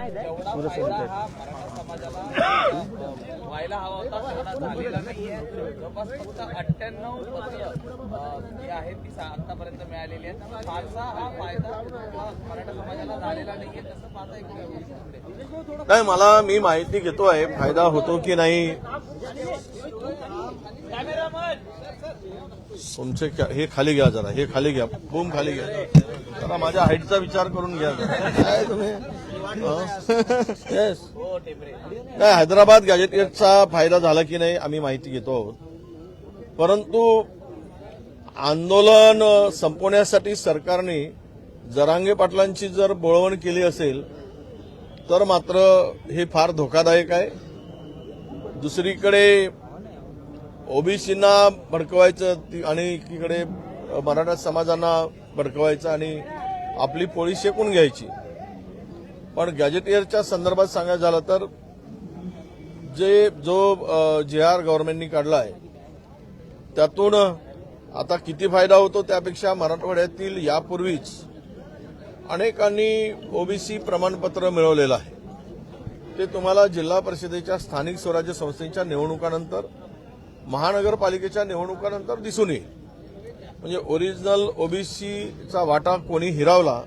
जेवढा फायदा हा मराठा समाजाला व्हायला हवा होता तेवढा झालेला नाहीये. जवळपास फक्त 98 पत्र जी आहेत ती आतापर्यंत मिळालेली आहेत. त्यामुळे फारसा हा फायदा मराठा समाजाला झालेला नाहीये तसं माझं एक नाही, मला मी माहिती घेतो आहे फायदा होतो की नाही. तुमचे हे खाली घ्या जरा, हे खाली घ्या, बूम खाली घ्या जरा, माझ्या हाईटचा विचार करून घ्या काय तुम्ही. येस, नाही, हैदराबाद गॅजेटियरचा फायदा झाला की नाही आम्ही माहिती घेतो आहोत. परंतु आंदोलन संपवण्यासाठी सरकारने जरांगे पाटलांची जर बोळवण केली असेल तर मात्र हे फार धोकादायक आहे. दुसरीकडे ओबीसींना भडकवायचं आणि एकीकडे मराठा समाजांना भडकवायचं आणि आपली पोळी शेकून घ्यायची. पण गॅजेटियरच्या संदर्भात सांगायचं झालं तर जो JR गव्हर्नमेंटनी काढला आहे त्यातून आता किती फायदा होतो त्यापेक्षा मराठवाड्यातील यापूर्वीच अनेकांनी ओबीसी प्रमाणपत्र मिळवलेलं आहे. ते तुम्हाला जिल्हा परिषदेच्या स्थानिक स्वराज्य संस्थेच्या निवडणुकानंतर, महानगरपालिकेच्या निवडणुकानंतर दिसून येईल. म्हणजे ओरिजिनल ओबीसीचा वाटा कोणी हिरावला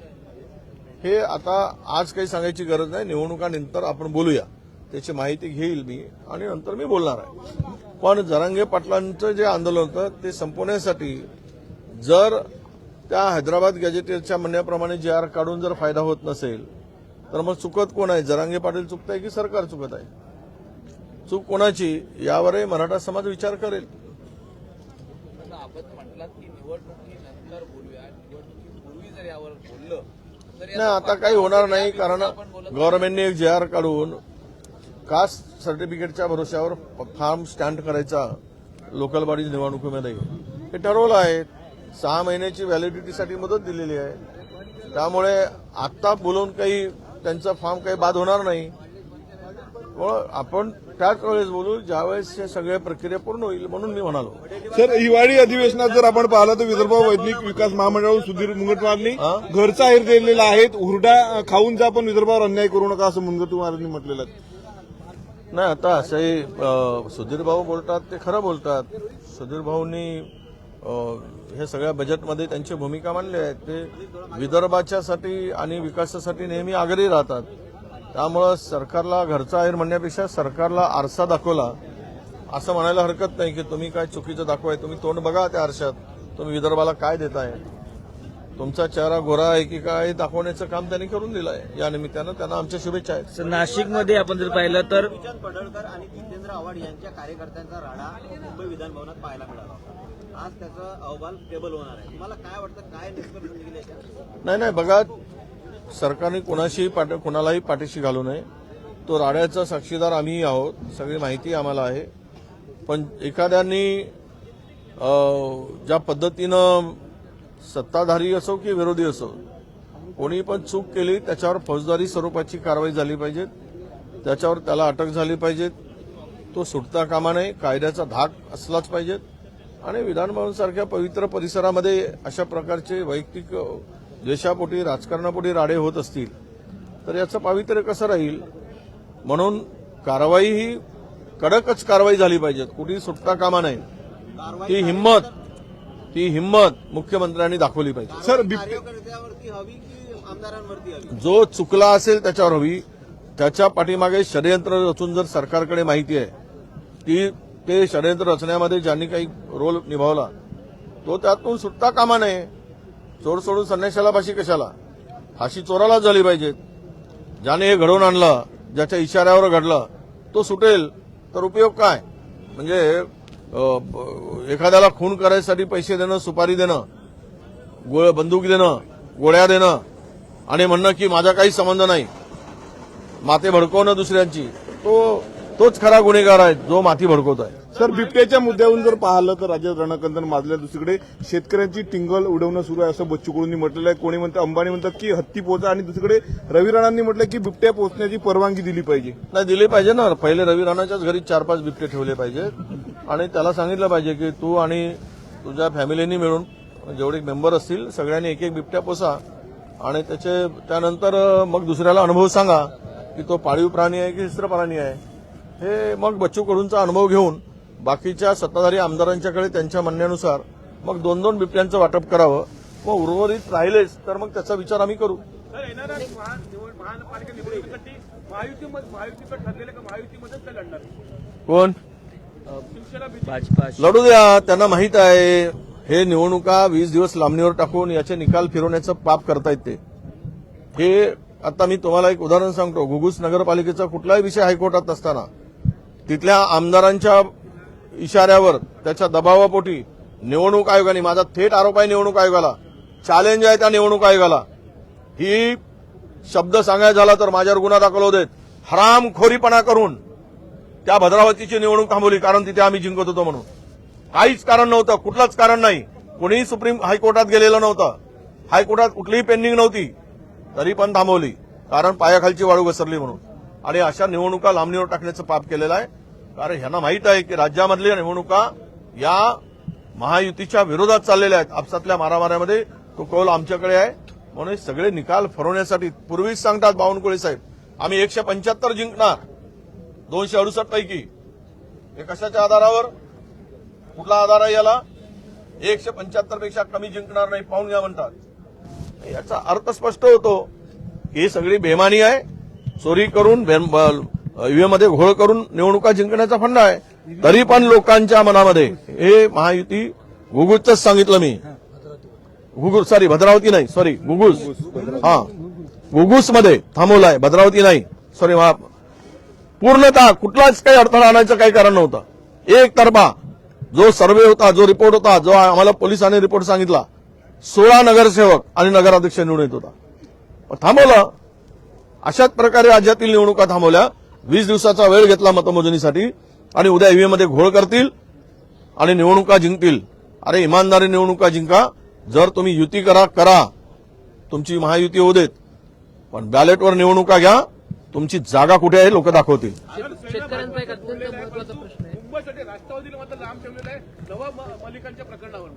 हे आता आज काही सांगायची गरज नाही. निवडणुकानंतर आपण बोलूया, त्याची माहिती घेईल मी आणि नंतर मी बोलणार आहे. पण जरांगे पाटलांचं जे आंदोलन होतं ते संपवण्यासाठी जर त्या हैदराबाद गॅजेटियरच्या म्हणण्याप्रमाणे JR काढून जर फायदा होत नसेल तर मग चुकत कोण आहे? जरांगे पाटील चुकत आहे की सरकार चुकत आहे? चूक कोणाची यावरही मराठा समाज विचार करेल. आपण म्हटलात की निवडणुकीनंतर बोलूया, निवडणुकीपूर्वी जर यावर बोललं तर नाही, आता काही होणार नाही. कारण गव्हर्नमेंटने एक JR काढून कास्ट सर्टिफिकेटच्या भरोश्यावर फॉर्म स्टॅम्प करायचा लोकल बॉडी निवडणुकीमध्ये हे ठरवलं आहे. 6 महिन्याची व्हॅलिडिटीसाठी मुदत दिलेली आहे. त्यामुळे आत्ता बोलून काही त्यांचा फॉर्म काही बाद होणार नाही. आपण त्याच वेळेस बोलू ज्यावेळेस हे सगळ्या प्रक्रिया पूर्ण होईल, म्हणून मी म्हणालो. सर, हिवाळी अधिवेशनात जर आपण पाहिलं तर विदर्भ वैज्ञानिक विकास महामंडळाकडून सुधीर मुनगंटीवारांनी घरचा आहेर दिलेला आहे. हुरडा खाऊन जा पण विदर्भावर अन्याय करू नका असं मुनगंटीवारांनी म्हटलेलं आहे. नाही, आता असंही सुधीर भाऊ बोलतात ते खरं बोलतात. सुधीर भाऊंनी हे सगळ्या बजेटमध्ये त्यांची भूमिका मांडली आहे. ते विदर्भाच्यासाठी आणि विकासासाठी नेहमी आग्रही राहतात. त्यामुळं सरकारला घरचा आहेर म्हणण्यापेक्षा सरकारला आरसा दाखवला असं म्हणायला हरकत नाही की तुम्ही काय चुकीचं दाखवाय. तुम्ही तोंड बघा त्या आरशात, तुम्ही विदर्भाला काय देताय, तुमचा चेहरा गोरा आहे की काय दाखवण्याचं काम त्यांनी करून दिलं आहे. या निमित्तानं त्यांना आमच्या शुभेच्छा आहेत. नाशिकमध्ये आपण जर पाहिलं तर किशन पडळकर आणि जितेंद्र आव्हाड यांच्या कार्यकर्त्यांचा राडा मुंबई विधान भवनात पाहायला मिळाला. आज त्याचा अहवाल टेबल होणार आहे. तुम्हाला काय वाटतं, काय निष्कर्ष निघेल याच्यात? नाही, बघा, सरकारने कोणालाही पाठीशी घालू नये. तो राड्याचा साक्षीदार आम्ही आहोत, सगळी माहिती आम्हाला आहे. पण एखाद्यांनी ज्या पद्धतीनं सत्ताधारी असो की विरोधी असो कोणी पण चूक केली त्याच्यावर फौजदारी स्वरूपाची कारवाई झाली पाहिजे. त्याच्यावर त्याला अटक झाली पाहिजे. तो सुटता कामा नये. कायद्याचा धाक असलाच पाहिजे. आणि विधानभवनसारख्या पवित्र परिसरामध्ये अशा प्रकारचे वैयक्तिक द्वेषापोटी, राजकारणापोटी राडे होत असतील तर याचं पावित्र्य कसं राहील? म्हणून कारवाई ही कडकच कारवाई झाली पाहिजे. कुठेही सुटता कामा नये. ती हिंमत मुख्यमंत्र्यांनी दाखवली पाहिजे. सर, कार्यकर्त्यावरती हवी की आमदारांवरती हवी? जो चुकला असेल त्याच्यावर हवी. त्याच्या पाठीमागे षडयंत्र रचून जर सरकारकडे माहिती आहे ते षडयंत्र रचण्यामध्ये ज्यांनी काही रोल निभावला तो त्यातून सुटता कामा नये. चोर सोडून संन्याशाला फाशी कशाला? फाशी चोरालाच झाली पाहिजे. ज्याने हे घडवून आणलं, ज्याच्या इशाऱ्यावर घडलं तो सुटेल तर उपयोग काय? म्हणजे एखाद्याला खून करायसाठी पैसे देणं, सुपारी देणं, बंदूक देणं, गोळ्या देणं आणि म्हणणं की माझा काही संबंध नाही, माते भडकवणं दुसऱ्यांची, तोच खरा गुन्हेगार आहे जो माती भडकवत आहे. सर, बिबट्याच्या मुद्द्यावरून जर पाहिलं तर राज्यात रणकंदन माजल्या. दुसरीकडे शेतकऱ्यांची टिंगल उडवणं सुरू आहे असं बच्चू कडूंनी म्हटलेलं आहे. कोणी म्हणतं, अंबानी म्हणतात की हत्ती पोचा. आणि दुसरीकडे रवी राणांनी म्हटलं की बिबट्या पोचण्याची परवानगी दिली पाहिजे. नाही, दिली पाहिजे ना. पहिले रवी राणाच्याच घरी 4-5 बिबटे ठेवले पाहिजेत आणि त्याला सांगितलं पाहिजे की तू आणि तुझ्या फॅमिलीनी मिळून जेवढे मेंबर असतील सगळ्यांनी एक बिबट्या पोसा आणि त्यानंतर मग दुसऱ्याला अनुभव सांगा की तो पाळीव प्राणी आहे की हिस्र प्राणी आहे, हे मग बच्चू कडूंचा अनुभव घेऊन बाकीच्या सत्ताधारी आमदारांच्याकडे त्यांच्या म्हणण्यानुसार मग 2-2 बिबट्यांचं वाटप करावं. मग उर्वरित राहिलेच तर मग त्याचा विचार आम्ही करू. महानगरपालिका निवडणुकीसाठी महायुतीकडे ठरलेलं का महायुतीमध्येच ते लढणार? कोण भाजपा लढू द्या, त्यांना माहित आहे हे निवडणुका 20 दिवस लांबणीवर टाकून याचे निकाल फिरवण्याचं पाप करतायत ते. हे आता मी तुम्हाला एक उदाहरण सांगतो. घुगुस नगरपालिकेचा कुठलाही विषय हायकोर्टात असताना तिथल्या आमदारांच्या इशाऱ्यावर त्याच्या दबावापोटी निवडणूक आयोगाने, माझा थेट आरोप आहे निवडणूक आयोगाला, चॅलेंज आहे त्या निवडणूक आयोगाला, ही शब्द सांगायचा झाला तर माझ्यावर गुन्हा दाखल होऊ देत, हरामखोरीपणा करून त्या भद्रावतीची निवडणूक थांबवली. कारण तिथे आम्ही जिंकत होतो म्हणून. काहीच कारण नव्हतं, कुठलंच कारण नाही. कोणीही सुप्रीम हायकोर्टात गेलेलं नव्हतं, हायकोर्टात कुठलीही पेंडिंग नव्हती, तरी पण थांबवली कारण पायाखालची वाळू घसरली म्हणून. आणि अशा निवडणुका लांबणीवर टाकण्याचं पाप केलेलं आहे. कारण ह्यांना माहित आहे की राज्यामधल्या निवडणुका या महायुतीच्या विरोधात चाललेल्या आहेत. आपसातल्या मारामाऱ्यामध्ये तो कौल आमच्याकडे आहे. म्हणून हे सगळे निकाल फरवण्यासाठी पूर्वीच सांगतात बावनकुळे साहेब, आम्ही 175 जिंकणार 268 पैकी. हे कशाच्या आधारावर, कुठला आधार आहे याला? 175 पेक्षा कमी जिंकणार नाही, पाहून घ्या म्हणतात. याचा अर्थ स्पष्ट होतो की ही सगळी बेमानी आहे. चोरी करून ईव्हीएम मध्ये घोळ करून निवडणुका जिंकण्याचा फंडा आहे. तरी पण लोकांच्या मनामध्ये हे महायुती, घुगुसच सांगितलं मी, भद्रावती नाही, घुगुस, घुगुसमध्ये थांबवलाय, भद्रावती नाही, पूर्णतः कुठलाच काही अडथळा आणायचं काही कारण नव्हतं. एकतर्फा जो सर्व्हे होता, जो रिपोर्ट होता, जो आम्हाला पोलिसांनी रिपोर्ट सांगितला, 16 नगरसेवक आणि नगराध्यक्ष निवडून येत होता, थांबवलं. अशाच प्रकारे राज्यातील निवडणुका थांबवल्या. 20 दिवसाचा वेळ घेतला मतमोजणीसाठी आणि उद्या ईव्हीएम मध्ये घोळ करतील आणि निवडणुका जिंकतील. अरे इमानदारी निवडणुका जिंका. जर तुम्ही युती करा, तुमची महायुती होऊ देत, पण बॅलेटवर निवडणुका घ्या. तुमची जागा कुठे आहे लोक दाखवतील. शेतकऱ्यांचा एक अत्यंत महत्वाचा प्रश्न आहे. मुंबईसाठी राष्ट्रवादीला मात्र लांब ठेवलेलं आहे नवाब मलिकांच्या प्रकरणावर.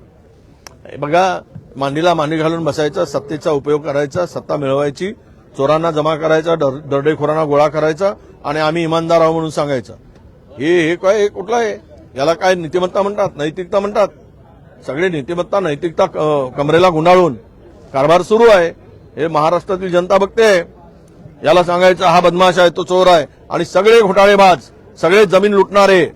बघा, मांडीला मांडी घालून बसायचा, सत्तेचा उपयोग करायचा, सत्ता मिळवायची, चोरांना जमा करायचा, दरोडेखोरांना गोळा करायचा आणि आम्ही इमानदार आहोत म्हणून सांगायचं. हे काय, हे कुठलं आहे? याला काय नीतिमत्ता म्हणतात, नैतिकता म्हणतात? सगळे नीतिमत्ता नैतिकता कमरेला गुंडाळून कारभार सुरू आहे. हे महाराष्ट्रातील जनता बघते. याला सांगायचं हा बदमाश आहे, तो चोर आहे, आणि सगळे घोटाळेबाज, सगळे जमीन लुटणारे,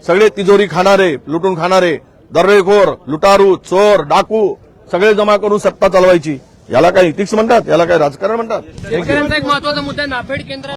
सगळे तिजोरी खाणारे, लुटून खाणारे, दरोडेखोर, लुटारू, चोर, डाकू सगळे जमा करून सत्ता चालवायची. याला काय इथिक्स म्हणतात? याला काय राजकारण म्हणतात? शेतकऱ्यांचा एक महत्वाचा मुद्दा नाफेड केंद्र